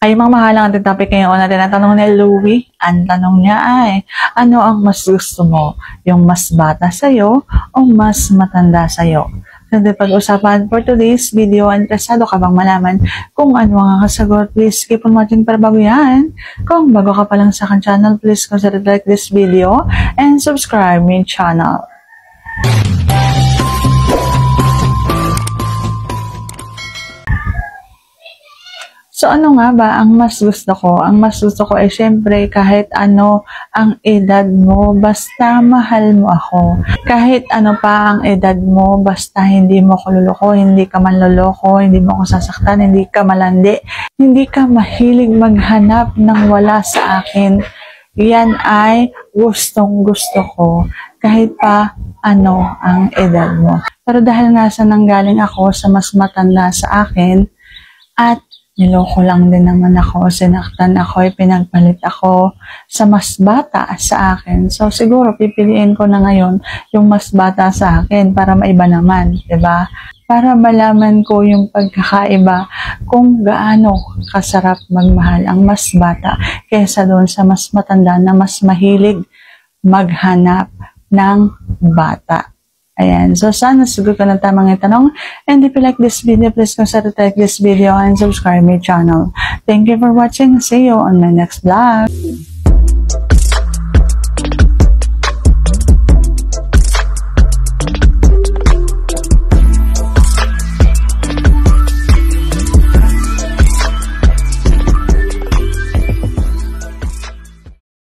Ay, mga mahalang ating topic ngayon natin ang tanong ni Louie. Ang tanong niya ay, ano ang mas gusto mo? Yung mas bata sa'yo o mas matanda sa'yo? So, pag-usapan for today's video, interesado ka bang malaman kung ano ang kasagot? Please keep on watching para bago yan. Kung bago ka pa lang sa akin channel, please consider like this video and subscribe my channel. So, ano nga ba ang mas gusto ko? Ang mas gusto ko ay syempre kahit ano ang edad mo, basta mahal mo ako. Kahit ano pa ang edad mo, basta hindi mo ko luloko, hindi ka manloloko, hindi mo ako sasaktan, hindi ka malandi, hindi ka mahilig maghanap ng wala sa akin. Yan ay gustong gusto ko. Kahit pa ano ang edad mo. Pero dahil nga sa nanggaling ako sa mas matanda sa akin at niloko lang din naman ako, sinaktan ako, pinagpalit ako sa mas bata sa akin. So, siguro pipiliin ko na ngayon yung mas bata sa akin para maiba naman, 'di ba? Para malaman ko yung pagkakaiba kung gaano kasarap magmahal ang mas bata kaysa doon sa mas matanda na mas mahilig maghanap ng bata. Ayan. So, sana sagot ko ng tamang itanong. And if you like this video, please consider to like this video and subscribe my channel. Thank you for watching. See you on my next vlog.